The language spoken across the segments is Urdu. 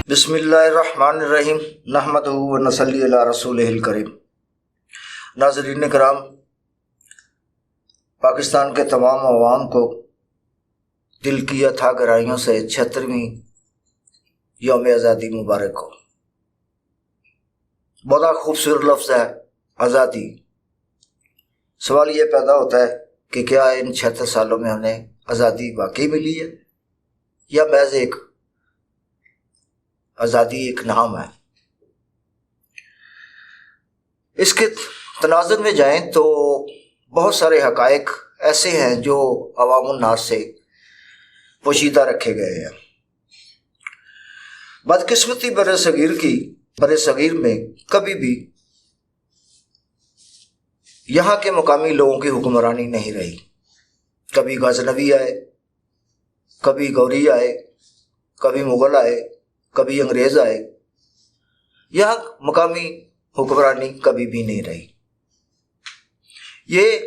بسم اللہ الرحمن الرحیم نحمدہ و نصلی علی رسولہ الکریم۔ ناظرین کرام، پاکستان کے تمام عوام کو دل کی اتھا گہرائیوں سے 76ویں یوم آزادی مبارک ہو۔ بڑا خوبصورت لفظ ہے آزادی۔ سوال یہ پیدا ہوتا ہے کہ کیا ان 76 سالوں میں ہمیں آزادی واقعی ملی ہے یا محض ایک آزادی ایک نام ہے؟ اس کے تناظر میں جائیں تو بہت سارے حقائق ایسے ہیں جو عوام الناس سے پوشیدہ رکھے گئے ہیں۔ بدقسمتی بر صغیر میں کبھی بھی یہاں کے مقامی لوگوں کی حکمرانی نہیں رہی۔ کبھی غزنوی آئے، کبھی گوری آئے، کبھی مغل آئے، کبھی انگریز آئے، یہاں مقامی حکمرانی کبھی بھی نہیں رہی۔ یہ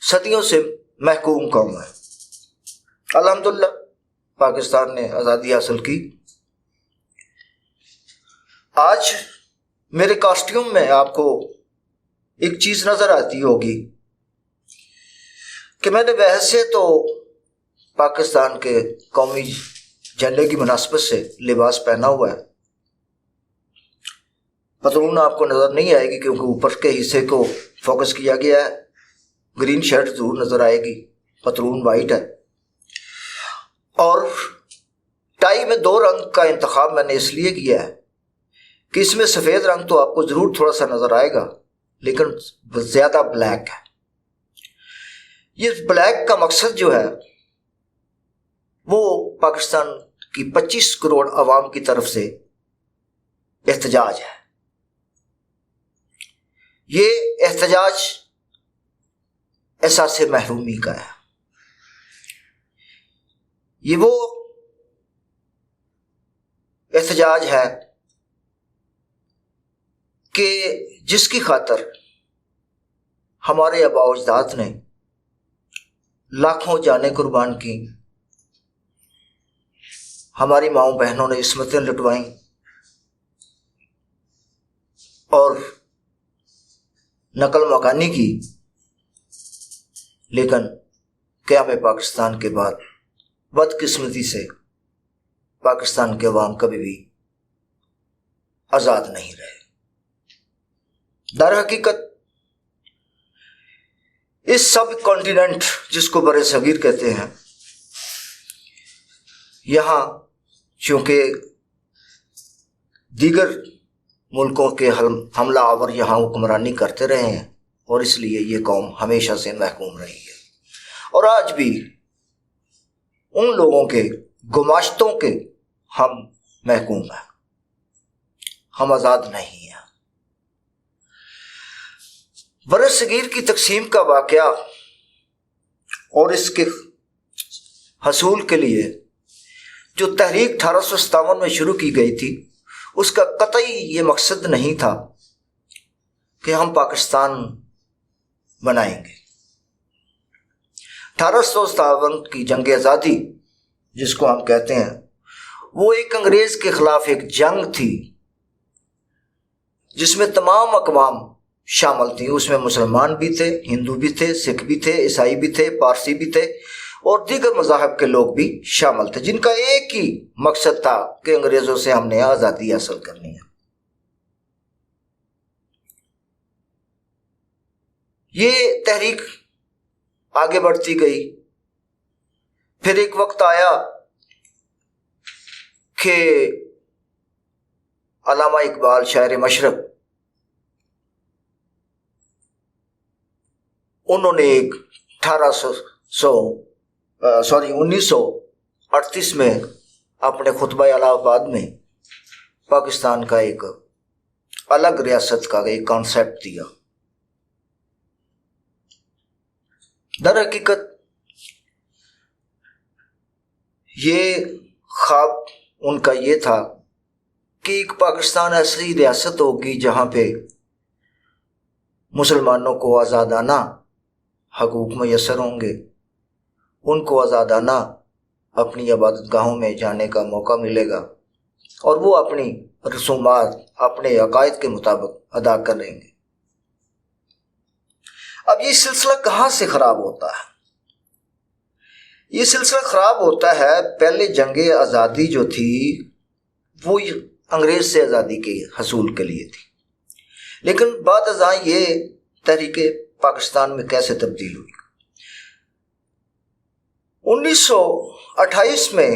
صدیوں سے محکوم قوم ہے۔ الحمدللہ پاکستان نے آزادی حاصل کی۔ آج میرے کاسٹیوم میں آپ کو ایک چیز نظر آتی ہوگی کہ میں نے ویسے تو پاکستان کے قومی جھنڈے کی مناسبت سے لباس پہنا ہوا ہے۔ پتلون آپ کو نظر نہیں آئے گی کیونکہ اوپر کے حصے کو فوکس کیا گیا ہے۔ گرین شرٹ ضرور نظر آئے گی، پتلون وائٹ ہے، اور ٹائی میں 2 رنگ کا انتخاب میں نے اس لیے کیا ہے کہ اس میں سفید رنگ تو آپ کو ضرور تھوڑا سا نظر آئے گا لیکن زیادہ بلیک ہے۔ یہ بلیک کا مقصد جو ہے وہ پاکستان کی 25 کروڑ عوام کی طرف سے احتجاج ہے۔ یہ احتجاج احساس محرومی کا ہے۔ یہ وہ احتجاج ہے کہ جس کی خاطر ہمارے آباء و اجداد نے لاکھوں جانیں قربان کی، ہماری ماؤں بہنوں نے عصمتیں لٹوائیں، اور نقل مکانی کی، لیکن قیام پاکستان کے بعد بدقسمتی سے پاکستان کے عوام کبھی بھی آزاد نہیں رہے۔ در حقیقت اس سب کانٹیننٹ جس کو بر صغیر کہتے ہیں، یہاں چونکہ دیگر ملکوں کے حملہ آور یہاں حکمرانی کرتے رہے ہیں، اور اس لیے یہ قوم ہمیشہ سے محکوم رہی ہے، اور آج بھی ان لوگوں کے گماشتوں کے ہم محکوم ہیں، ہم آزاد نہیں ہیں۔ بر صغیر کی تقسیم کا واقعہ اور اس کے حصول کے لیے جو تحریک 1857 میں شروع کی گئی تھی، اس کا قطعی یہ مقصد نہیں تھا کہ ہم پاکستان بنائیں گے۔ 1857 کی جنگ آزادی جس کو ہم کہتے ہیں، وہ ایک انگریز کے خلاف ایک جنگ تھی جس میں تمام اقوام شامل تھیں۔ اس میں مسلمان بھی تھے، ہندو بھی تھے، سکھ بھی تھے، عیسائی بھی تھے، پارسی بھی تھے، اور دیگر مذاہب کے لوگ بھی شامل تھے، جن کا ایک ہی مقصد تھا کہ انگریزوں سے ہم نے آزادی حاصل کرنی ہے۔ یہ تحریک آگے بڑھتی گئی۔ پھر ایک وقت آیا کہ علامہ اقبال شاعر مشرق، انہوں نے ایک 1938 میں اپنے خطبہ الہ آباد میں پاکستان کا ایک الگ ریاست کا ایک کانسیپٹ دیا۔ در حقیقت یہ خواب ان کا یہ تھا کہ ایک پاکستان ایسی ریاست ہوگی جہاں پہ مسلمانوں کو آزادانہ حقوق میسر ہوں گے، ان کو آزادانہ اپنی عبادت گاہوں میں جانے کا موقع ملے گا، اور وہ اپنی رسومات اپنے عقائد کے مطابق ادا کر رہیں گے۔ اب یہ سلسلہ کہاں سے خراب ہوتا ہے؟ یہ سلسلہ خراب ہوتا ہے، پہلے جنگ آزادی جو تھی وہ انگریز سے آزادی کے حصول کے لیے تھی، لیکن بعد ازاں یہ تحریک پاکستان میں کیسے تبدیل ہوئی؟ 1928 میں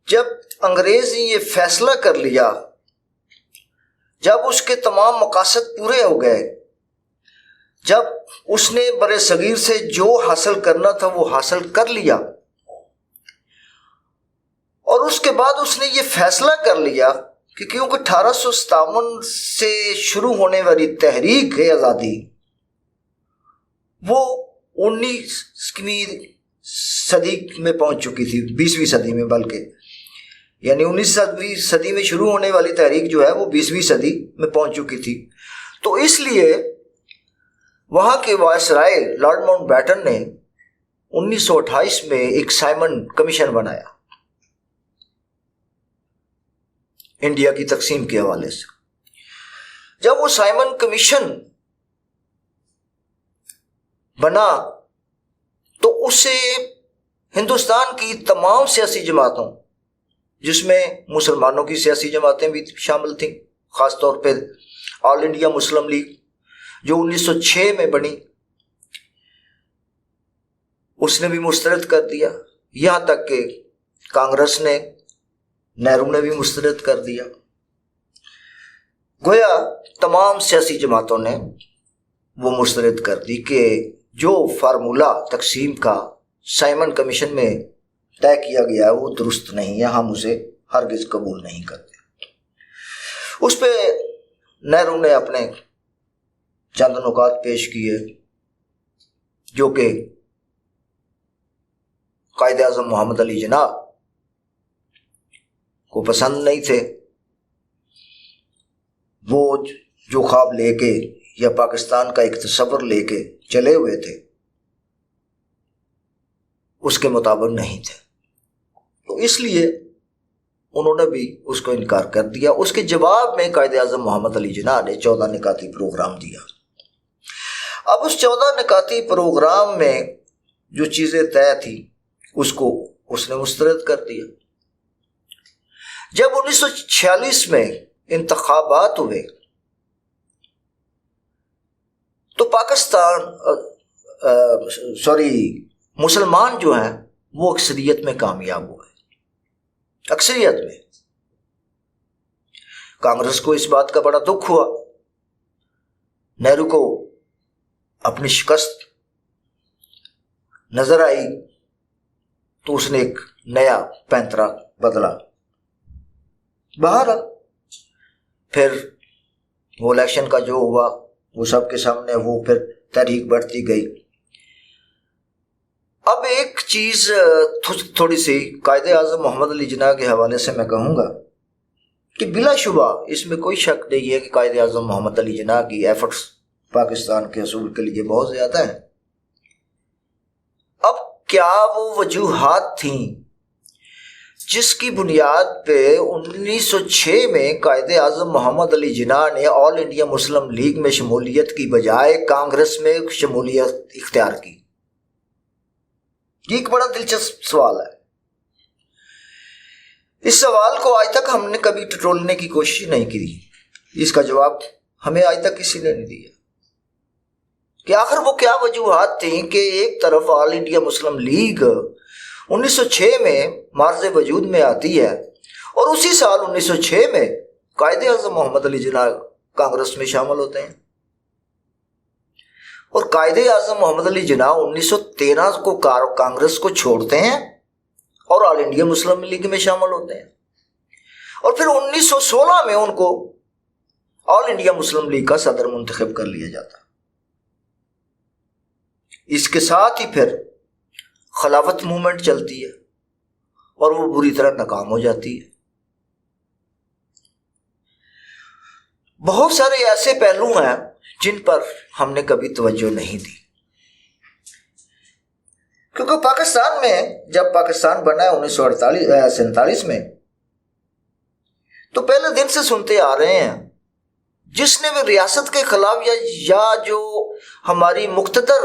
جب انگریز نے یہ فیصلہ کر لیا، جب اس کے تمام مقاصد پورے ہو گئے، جب اس نے بر صغیر سے جو حاصل کرنا تھا وہ حاصل کر لیا، اور اس کے بعد اس نے یہ فیصلہ کر لیا کہ کیونکہ 1857 سے شروع ہونے والی تحریک ہے آزادی، وہ 19ویں صدی میں پہنچ چکی تھی، 20ویں صدی میں، بلکہ یعنی 19ویں صدی میں شروع ہونے والی تحریک جو ہے وہ 20ویں صدی میں پہنچ چکی تھی۔ تو اس لیے وہاں کے وائسرائے لارڈ ماؤنٹ بیٹن نے 1928 میں ایک سائمن کمیشن بنایا انڈیا کی تقسیم کے حوالے سے۔ جب وہ سائمن کمیشن بنا تو اسے ہندوستان کی تمام سیاسی جماعتوں، جس میں مسلمانوں کی سیاسی جماعتیں بھی شامل تھیں، خاص طور پہ آل انڈیا مسلم لیگ جو 1906 میں بنی، اس نے بھی مسترد کر دیا، یہاں تک کہ کانگریس نے، نہرو نے بھی مسترد کر دیا۔ گویا تمام سیاسی جماعتوں نے وہ مسترد کر دی کہ جو فارمولہ تقسیم کا سائمن کمیشن میں طے کیا گیا ہے وہ درست نہیں ہے، ہم اسے ہرگز قبول نہیں کرتے۔ اس پہ نہرو نے اپنے چند نکات پیش کیے جو کہ قائد اعظم محمد علی جناح کو پسند نہیں تھے۔ وہ جو خواب لے کے یا پاکستان کا ایک تصور لے کے چلے ہوئے تھے اس کے مطابق نہیں تھے، تو اس لیے انہوں نے بھی اس کو انکار کر دیا۔ اس کے جواب میں قائد اعظم محمد علی جناح نے 14 نکاتی پروگرام دیا۔ اب اس 14 نکاتی پروگرام میں جو چیزیں طے تھی اس کو اس نے مسترد کر دیا۔ جب 1946 میں انتخابات ہوئے تو مسلمان جو ہیں وہ اکثریت میں کامیاب ہوئے، اکثریت میں۔ کانگریس کو اس بات کا بڑا دکھ ہوا، نہرو کو اپنی شکست نظر آئی، تو اس نے ایک نیا پینترا بدلا۔ باہر پھر وہ الیکشن کا جو ہوا وہ سب کے سامنے، وہ پھر تحریک بڑھتی گئی۔ اب ایک چیز تھوڑی سی قائد اعظم محمد علی جناح کے حوالے سے میں کہوں گا کہ بلا شبہ اس میں کوئی شک نہیں ہے کہ قائد اعظم محمد علی جناح کی ایفرٹس پاکستان کے حصول کے لیے بہت زیادہ ہیں۔ اب کیا وہ وجوہات تھیں جس کی بنیاد پہ 1906 میں قائد اعظم محمد علی جناح نے آل انڈیا مسلم لیگ میں شمولیت کی بجائے کانگریس میں شمولیت اختیار کی؟ یہ ایک بڑا دلچسپ سوال ہے۔ اس سوال کو آج تک ہم نے کبھی ٹٹولنے کی کوشش نہیں کی، اس کا جواب ہمیں آج تک کسی نے نہیں دیا کہ آخر وہ کیا وجوہات تھیں کہ ایک طرف آل انڈیا مسلم لیگ 1906 میں معرض وجود میں آتی ہے اور اسی سال 1906 میں قائد اعظم محمد علی جناح کانگریس میں شامل ہوتے ہیں، اور قائد اعظم محمد علی جناح 1913 کو کانگریس کو چھوڑتے ہیں اور آل انڈیا مسلم لیگ میں شامل ہوتے ہیں، اور پھر 1916 میں ان کو آل انڈیا مسلم لیگ کا صدر منتخب کر لیا جاتا۔ اس کے ساتھ ہی پھر خلافت موومنٹ چلتی ہے اور وہ بری طرح ناکام ہو جاتی ہے۔ بہت سارے ایسے پہلو ہیں جن پر ہم نے کبھی توجہ نہیں دی، کیونکہ پاکستان میں جب پاکستان بنا ہے 1947 میں، تو پہلے دن سے سنتے آ رہے ہیں، جس نے بھی ریاست کے خلاف یا جو ہماری مقتدر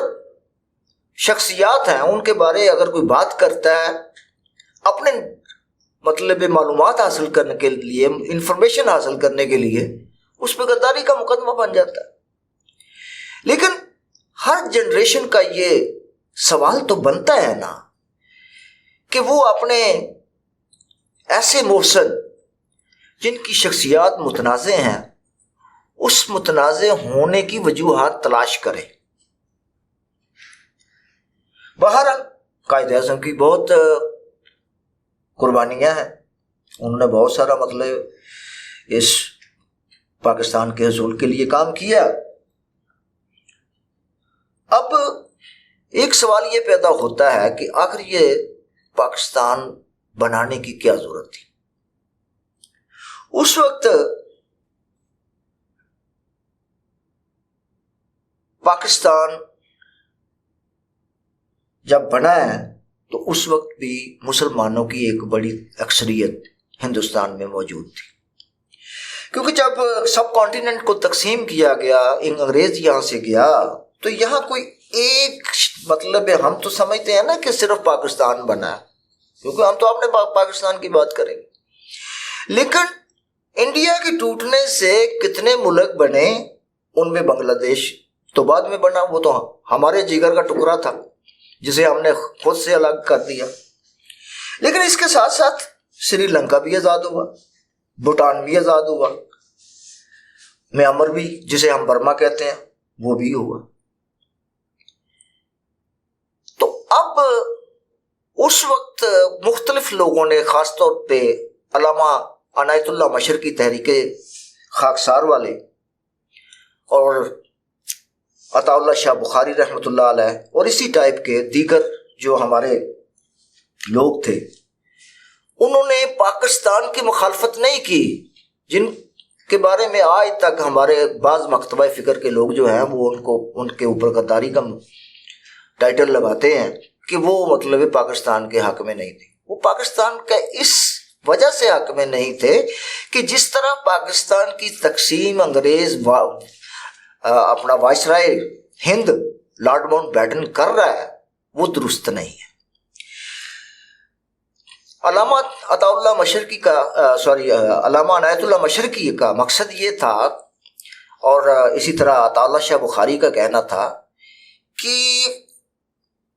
شخصیات ہیں ان کے بارے اگر کوئی بات کرتا ہے اپنے مطلب معلومات حاصل کرنے کے لیے، انفارمیشن حاصل کرنے کے لیے، اس پہ غداری کا مقدمہ بن جاتا ہے۔ لیکن ہر جنریشن کا یہ سوال تو بنتا ہے نا کہ وہ اپنے ایسے محسن جن کی شخصیات متنازع ہیں اس متنازع ہونے کی وجوہات تلاش کرے۔ بہرحال قائد اعظم کی بہت قربانیاں ہیں، انہوں نے بہت سارا مطلب اس پاکستان کے حصول کے لیے کام کیا۔ اب ایک سوال یہ پیدا ہوتا ہے کہ آخر یہ پاکستان بنانے کی کیا ضرورت تھی؟ اس وقت پاکستان جب بنا ہے تو اس وقت بھی مسلمانوں کی ایک بڑی اکثریت ہندوستان میں موجود تھی، کیونکہ جب سب کانٹیننٹ کو تقسیم کیا گیا، انگریز یہاں سے گیا تو یہاں کوئی ایک مطلب ہے، ہم تو سمجھتے ہیں نا کہ صرف پاکستان بنا ہے، کیونکہ ہم تو اپنے پاکستان کی بات کریں گے، لیکن انڈیا کے ٹوٹنے سے کتنے ملک بنے، ان میں بنگلہ دیش تو بعد میں بنا، وہ تو ہمارے جگر کا ٹکڑا تھا جسے ہم نے خود سے الگ کر دیا۔ لیکن اس کے ساتھ ساتھ سری لنکا بھی آزاد ہوا، بھوٹان بھی آزاد ہوا، میانمار بھی جسے ہم برما کہتے ہیں وہ بھی ہوا۔ تو اب اس وقت مختلف لوگوں نے، خاص طور پہ علامہ عنایت اللہ مشرقی تحریک خاکسار والے اور عطا اللہ شاہ بخاری رحمۃ اللہ علیہ اور اسی ٹائپ کے دیگر جو ہمارے لوگ تھے، انہوں نے پاکستان کی مخالفت نہیں کی، جن کے بارے میں آج تک ہمارے بعض مکتبہ فکر کے لوگ جو ہیں وہ ان کے اوپر غداری کا ٹائٹل لگاتے ہیں کہ وہ مطلب پاکستان کے حق میں نہیں تھے۔ وہ پاکستان کا اس وجہ سے حق میں نہیں تھے کہ جس طرح پاکستان کی تقسیم انگریز اپنا وائسرائے ہند لارڈ ماؤنٹ بیٹن کر رہا ہے وہ درست نہیں ہے۔ علامہ عطا اللہ مشرقی کا علامہ عنایت اللہ مشرقی کا مقصد یہ تھا، اور اسی طرح عطا اللہ شاہ بخاری کا کہنا تھا، کہ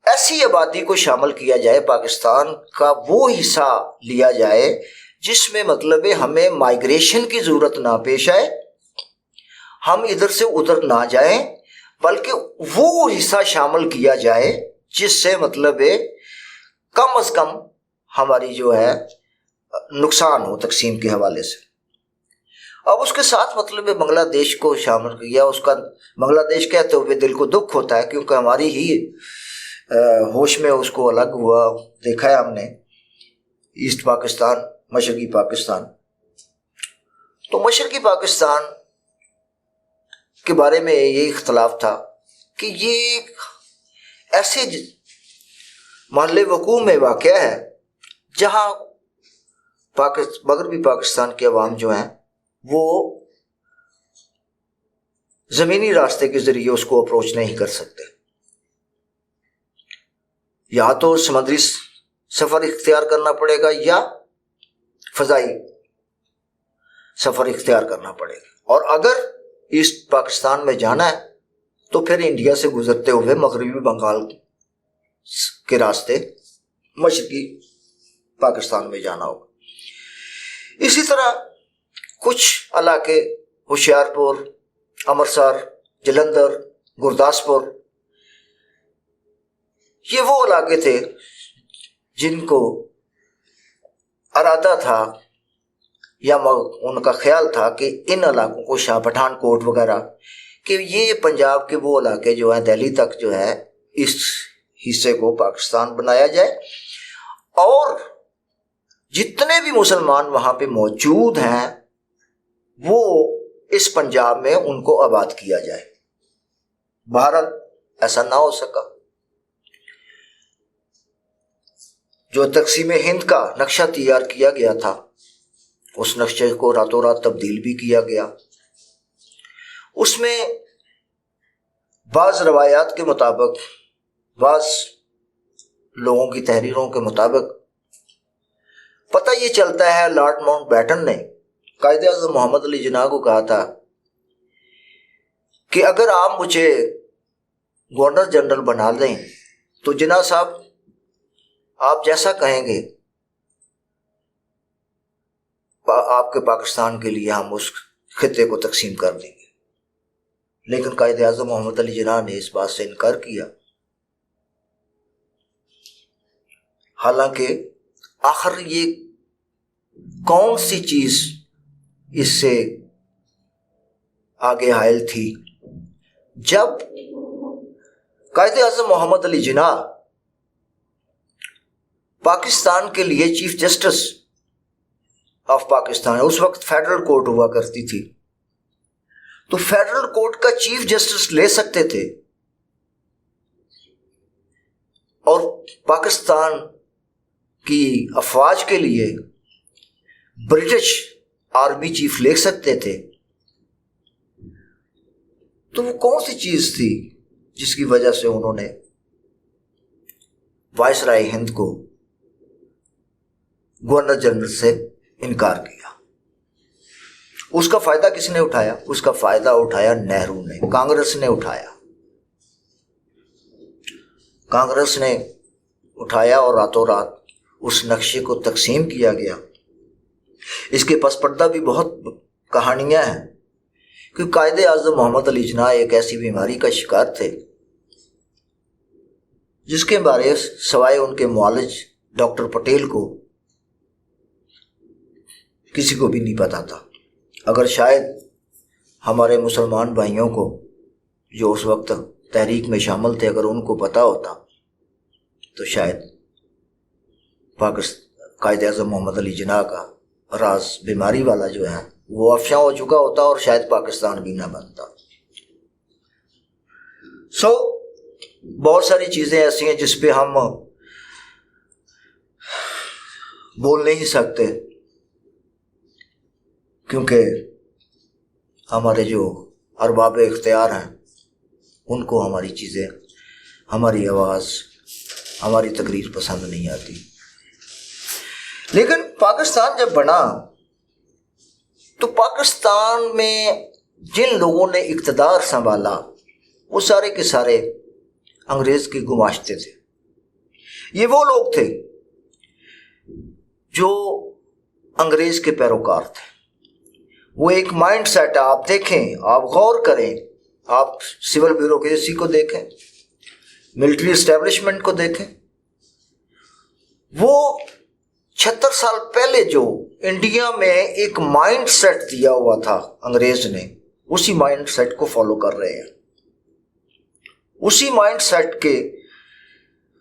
ایسی آبادی کو شامل کیا جائے، پاکستان کا وہ حصہ لیا جائے جس میں مطلب ہمیں مائیگریشن کی ضرورت نہ پیش آئے، ہم ادھر سے ادھر نہ جائیں، بلکہ وہ حصہ شامل کیا جائے جس سے مطلب کم از کم ہماری جو ہے نقصان ہو تقسیم کے حوالے سے۔ اب اس کے ساتھ مطلب بنگلہ دیش کو شامل کیا، اس کا بنگلہ دیش کہتے ہوئے دل کو دکھ ہوتا ہے، کیونکہ ہماری ہی ہوش میں اس کو الگ ہوا دیکھا ہے ہم نے، ایسٹ پاکستان، مشرقی پاکستان۔ تو مشرقی پاکستان کے بارے میں یہ اختلاف تھا کہ یہ ایسے محل وقوع میں واقع ہے جہاں مغربی پاکستان کے عوام جو ہیں وہ زمینی راستے کے ذریعے اس کو اپروچ نہیں کر سکتے، یا تو سمندری سفر اختیار کرنا پڑے گا یا فضائی سفر اختیار کرنا پڑے گا، اور اگر ایسٹ پاکستان میں جانا ہے تو پھر انڈیا سے گزرتے ہوئے مغربی بنگال کے راستے مشرقی پاکستان میں جانا ہوگا۔ اسی طرح کچھ علاقے ہوشیارپور، امرتسر، جلندھر، گرداسپور، یہ وہ علاقے تھے جن کو ارادہ تھا یا ان کا خیال تھا کہ ان علاقوں کو شاہ پٹھان کوٹ وغیرہ، کہ یہ پنجاب کے وہ علاقے جو ہیں دہلی تک جو ہے اس حصے کو پاکستان بنایا جائے، اور جتنے بھی مسلمان وہاں پہ موجود ہیں وہ اس پنجاب میں ان کو آباد کیا جائے۔ بہرحال ایسا نہ ہو سکا۔ جو تقسیم ہند کا نقشہ تیار کیا گیا تھا اس نقشے کو راتوں رات تبدیل بھی کیا گیا۔ اس میں بعض روایات کے مطابق، بعض لوگوں کی تحریروں کے مطابق پتہ یہ چلتا ہے لارڈ ماؤنٹ بیٹن نے قائد اعظم محمد علی جناح کو کہا تھا کہ اگر آپ مجھے گورنر جنرل بنا دیں تو جناح صاحب آپ جیسا کہیں گے آپ کے پاکستان کے لیے ہم اس خطے کو تقسیم کر دیں گے۔ لیکن قائد اعظم محمد علی جناح نے اس بات سے انکار کیا، حالانکہ آخر یہ کون سی چیز اس سے آگے حائل تھی؟ جب قائد اعظم محمد علی جناح پاکستان کے لیے چیف جسٹس آف پاکستان، اس وقت فیڈرل کورٹ ہوا کرتی تھی، تو فیڈرل کورٹ کا چیف جسٹس لے سکتے تھے اور پاکستان کی افواج کے لیے برٹش آرمی چیف لے سکتے تھے۔ تو وہ کون سی چیز تھی جس کی وجہ سے انہوں نے وائسرائے ہند کو گورنر جنرل سے انکار کیا؟ اس کا فائدہ کس نے اٹھایا؟ اس کا فائدہ اٹھایا نہرو نے، کانگریس نے اٹھایا، کانگریس نے اٹھایا اور راتوں رات اس نقشے کو تقسیم کیا گیا۔ اس کے پس پردہ بھی بہت کہانیاں ہیں کہ قائد اعظم محمد علی جناح ایک ایسی بیماری کا شکار تھے جس کے بارے سوائے ان کے معالج ڈاکٹر پٹیل کو کسی کو بھی نہیں پتا تھا۔ اگر شاید ہمارے مسلمان بھائیوں کو جو اس وقت تحریک میں شامل تھے، اگر ان کو پتا ہوتا تو شاید قائد اعظم محمد علی جناح کا راز بیماری والا جو ہے وہ افشاں ہو چکا ہوتا اور شاید پاکستان بھی نہ بنتا۔ بہت ساری چیزیں ایسی ہیں جس پہ ہم بول نہیں سکتے، کیونکہ ہمارے جو ارباب اختیار ہیں ان کو ہماری چیزیں، ہماری آواز، ہماری تقریر پسند نہیں آتی۔ لیکن پاکستان جب بنا تو پاکستان میں جن لوگوں نے اقتدار سنبھالا وہ سارے کے سارے انگریز کے گماشتے تھے۔ یہ وہ لوگ تھے جو انگریز کے پیروکار تھے۔ وہ ایک مائنڈ سیٹ ہے، آپ دیکھیں، آپ غور کریں، آپ سول بیوروکریسی کو دیکھیں، ملٹری اسٹیبلشمنٹ کو دیکھیں۔ وہ 76 سال پہلے جو انڈیا میں ایک مائنڈ سیٹ دیا ہوا تھا انگریز نے، اسی مائنڈ سیٹ کو فالو کر رہے ہیں۔ اسی مائنڈ سیٹ کے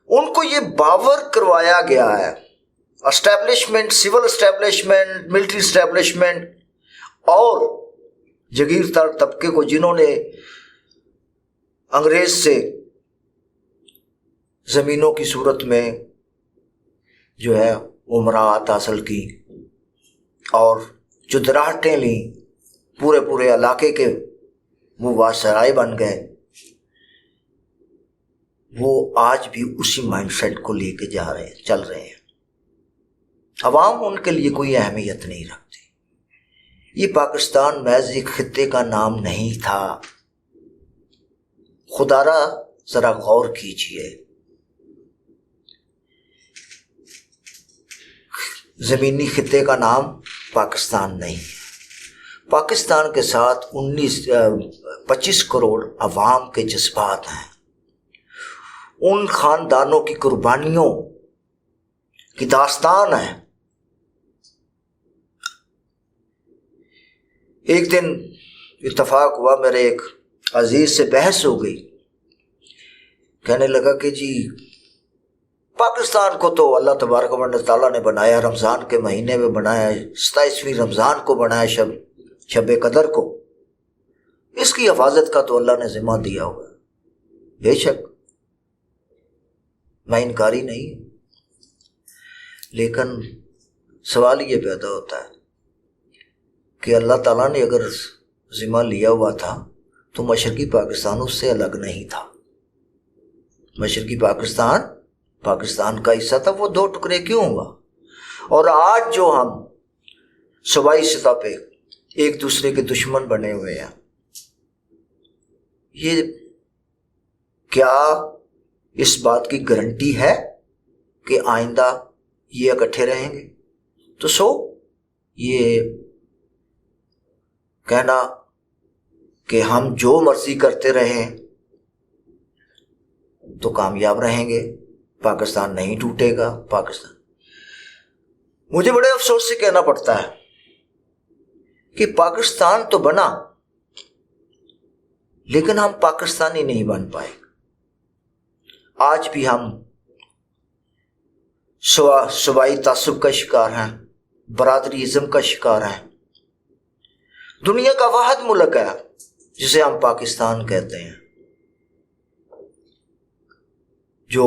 ان کو یہ باور کروایا گیا ہے، establishment, civil establishment, military establishment اور جگیر تر طبقے کو جنہوں نے انگریز سے زمینوں کی صورت میں جو ہے عمرات حاصل کی اور جو دراہٹیں لیں، پورے علاقے کے وہ واسرائے بن گئے، وہ آج بھی اسی مائنڈ سیٹ کو لے کے جا رہے ہیں، چل رہے ہیں۔ عوام ان کے لیے کوئی اہمیت نہیں رکھتی۔ یہ پاکستان محض ایک خطے کا نام نہیں تھا۔ خدا را ذرا غور کیجئے، زمینی خطے کا نام پاکستان نہیں ہے۔ پاکستان کے ساتھ 25 کروڑ عوام کے جذبات ہیں، ان خاندانوں کی قربانیوں کی داستان ہے۔ ایک دن اتفاق ہوا، میرے ایک عزیز سے بحث ہو گئی، کہنے لگا کہ جی پاکستان کو تو اللہ تبارک و تعالیٰ نے بنایا، رمضان کے مہینے میں بنایا، 27ویں رمضان کو بنایا، شب قدر کو، اس کی حفاظت کا تو اللہ نے ذمہ دیا ہوگا۔ بے شک میں انکاری نہیں، لیکن سوال یہ پیدا ہوتا ہے کہ اللہ تعالیٰ نے اگر ذمہ لیا ہوا تھا تو مشرقی پاکستان اس سے الگ نہیں تھا. مشرقی پاکستان کا حصہ تھا، وہ 2 ٹکڑے کیوں ہوا؟ اور آج جو ہم صوبائی سطح پہ ایک دوسرے کے دشمن بنے ہوئے ہیں، یہ کیا اس بات کی گارنٹی ہے کہ آئندہ یہ اکٹھے رہیں گے؟ تو یہ کہنا کہ ہم جو مرضی کرتے رہیں تو کامیاب رہیں گے، پاکستان نہیں ٹوٹے گا. مجھے بڑے افسوس سے کہنا پڑتا ہے کہ پاکستان تو بنا لیکن ہم پاکستانی نہیں بن پائے. آج بھی ہم صوبائی تعصب کا شکار ہیں، برادری ازم کا شکار ہیں. دنیا کا واحد ملک ہے جسے ہم پاکستان کہتے ہیں، جو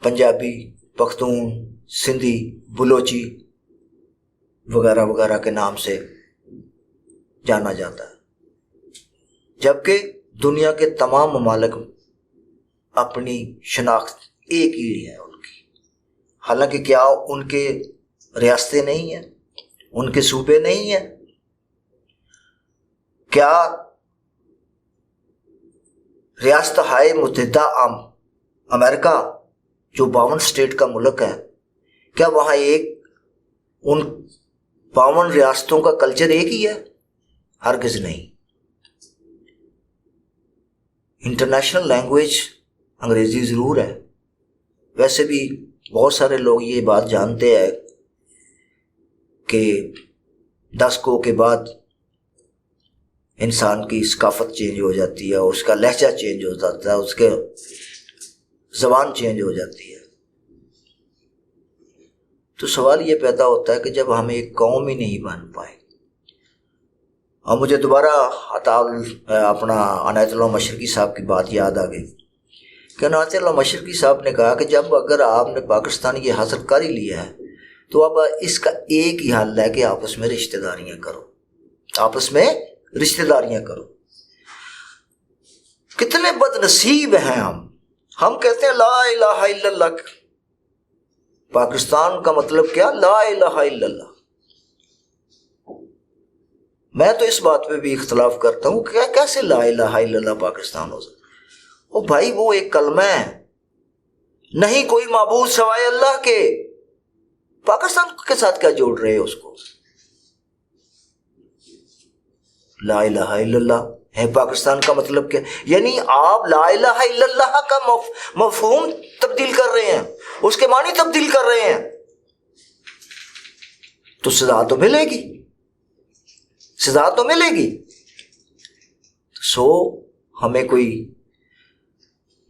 پنجابی، پختون، سندھی، بلوچی وغیرہ وغیرہ کے نام سے جانا جاتا ہے، جبکہ دنیا کے تمام ممالک اپنی شناخت ایک ہی ہے ان کی. حالانکہ کیا ان کے ریاستیں نہیں ہیں، ان کے صوبے نہیں ہیں؟ کیا ریاستہائے متحدہ امریکہ جو 52 اسٹیٹ کا ملک ہے، کیا وہاں ان 52 ریاستوں کا کلچر ایک ہی ہے؟ ہرگز نہیں. انٹرنیشنل لینگویج انگریزی ضرور ہے، ویسے بھی بہت سارے لوگ یہ بات جانتے ہیں کہ 10 کو کے بعد انسان کی ثقافت چینج ہو جاتی ہے، اس کا لہجہ چینج ہو جاتا ہے، اس کے زبان چینج ہو جاتی ہے. تو سوال یہ پیدا ہوتا ہے کہ جب ہم ایک قوم ہی نہیں بن پائے. اور مجھے دوبارہ اپنا عنایت اللہ مشرقی صاحب کی بات یاد آ گئی کہ عنایت اللہ مشرقی صاحب نے کہا کہ جب اگر آپ نے پاکستان یہ حاصل کر ہی لیا ہے تو اب اس کا ایک ہی حل ہے کہ آپس میں رشتہ داریاں کرو. کتنے بد نصیب ہیں ہم کہتے ہیں لا الہ الا اللہ. پاکستان کا مطلب کیا؟ لا الہ الا اللہ. میں تو اس بات پہ بھی اختلاف کرتا ہوں کہ کیسے لا الہ الا اللہ پاکستان ہو سکتا؟ او بھائی، وہ ایک کلمہ ہے، نہیں کوئی معبود سوائے اللہ کے. پاکستان کے ساتھ کیا جوڑ رہے اس کو؟ لا الہ الا اللہ ہے پاکستان کا مطلب کیا؟ یعنی آپ لا الہ الا اللہ کا مفہوم تبدیل کر رہے ہیں، اس کے معنی تبدیل کر رہے ہیں، تو سزا تو ملے گی. ہمیں کوئی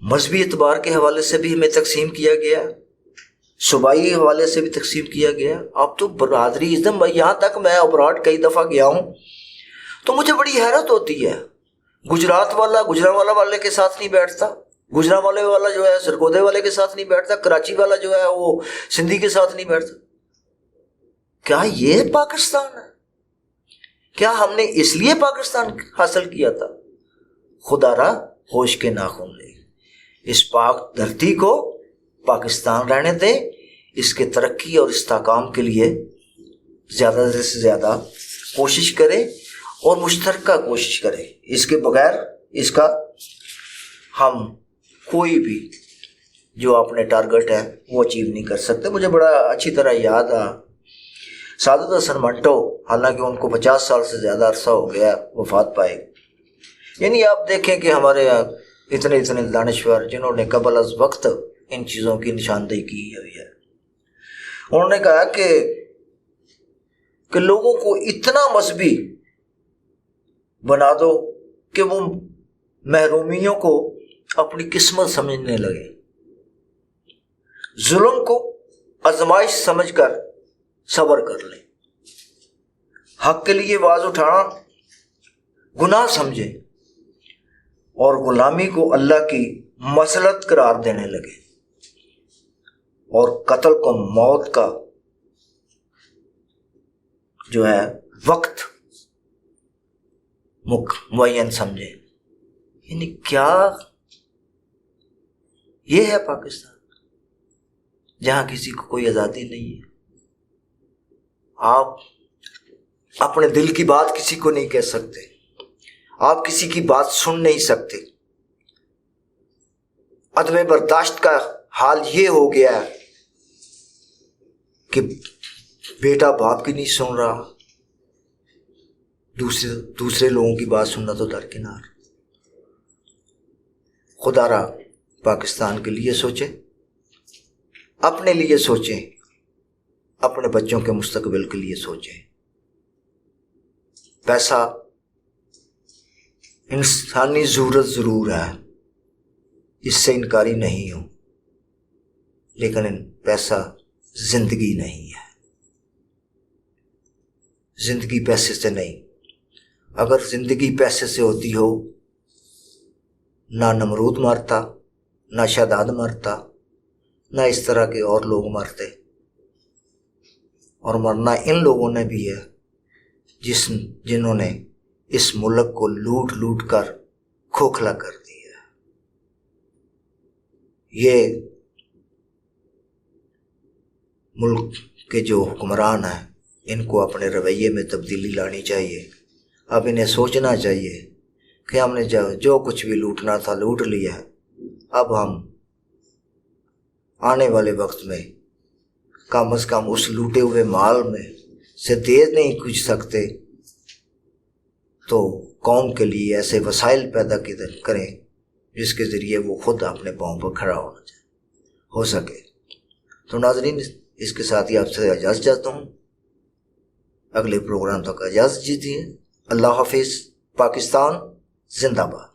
مذہبی اعتبار کے حوالے سے بھی ہمیں تقسیم کیا گیا، صوبائی حوالے سے بھی تقسیم کیا گیا. اب تو برادری ازم، یہاں تک میں ابراڈ کئی دفعہ گیا ہوں تو مجھے بڑی حیرت ہوتی ہے. گجرات والا گجرانوالہ والے کے ساتھ نہیں بیٹھتا، گجرانوالے والا جو ہے سرگودے والے کے ساتھ نہیں بیٹھتا، کراچی والا جو ہے وہ سندھی کے ساتھ نہیں بیٹھتا. کیا یہ پاکستان ہے؟ کیا ہم نے اس لیے پاکستان حاصل کیا تھا؟ خدا را ہوش کے ناخن لے. اس پاک دھرتی کو پاکستان رہنے دیں، اس کے ترقی اور استحکام کے لیے زیادہ سے زیادہ کوشش کریں اور مشترکہ کوشش کریں. اس کے بغیر اس کا ہم کوئی بھی جو اپنے ٹارگٹ ہے وہ اچیو نہیں کر سکتے. مجھے بڑا اچھی طرح یاد آ سعادت حسن منٹو، حالانکہ ان کو 50 سال سے زیادہ عرصہ ہو گیا وفات پائے. یعنی آپ دیکھیں کہ ہمارے یہاں اتنے دانشور جنہوں نے قبل از وقت ان چیزوں کی نشاندہی کی ہوئی ہے، انہوں نے کہا کہ لوگوں کو اتنا مذہبی بنا دو کہ وہ محرومیوں کو اپنی قسمت سمجھنے لگے، ظلم کو آزمائش سمجھ کر صبر کر لیں، حق کے لیے آواز اٹھانا گناہ سمجھیں اور غلامی کو اللہ کی مسلط قرار دینے لگے اور قتل کو موت کا جو ہے وقت معین سمجھے. یعنی کیا یہ ہے پاکستان جہاں کسی کو کوئی آزادی نہیں ہے. آپ اپنے دل کی بات کسی کو نہیں کہہ سکتے, آپ کسی کی بات سن نہیں سکتے. عدم برداشت کا حال یہ ہو گیا ہے کہ بیٹا باپ کی نہیں سن رہا, دوسرے لوگوں کی بات سننا تو درکنار. خدا را پاکستان کے لیے سوچیں, اپنے لیے سوچیں, اپنے بچوں کے مستقبل کے لیے سوچیں. پیسہ انسانی ضرورت ضرور ہے, اس سے انکاری نہیں ہوں, لیکن پیسہ زندگی نہیں ہے. زندگی پیسے سے نہیں. اگر زندگی پیسے سے ہوتی ہو, نہ نمرود مرتا, نہ شداد مرتا, نہ اس طرح کے اور لوگ مرتے. اور مرنا ان لوگوں نے بھی ہے جنہوں نے اس ملک کو لوٹ لوٹ کر کھوکھلا کر دیا. یہ ملک کے جو حکمران ہیں ان کو اپنے رویے میں تبدیلی لانی چاہیے. اب انہیں سوچنا چاہیے کہ ہم نے جو کچھ بھی لوٹنا تھا لوٹ لیا ہے, اب ہم آنے والے وقت میں کم از کم اس لوٹے ہوئے مال میں سے دے نہیں کچھ سکتے تو قوم کے لیے ایسے وسائل پیدا کریں جس کے ذریعے وہ خود اپنے پاؤں پر کھڑا ہو سکے. تو ناظرین, اس کے ساتھ ہی آپ سے اجازت چاہتا ہوں. اگلے پروگرام تک اجازت دیجیے. اللہ حافظ. پاکستان زندہ باد.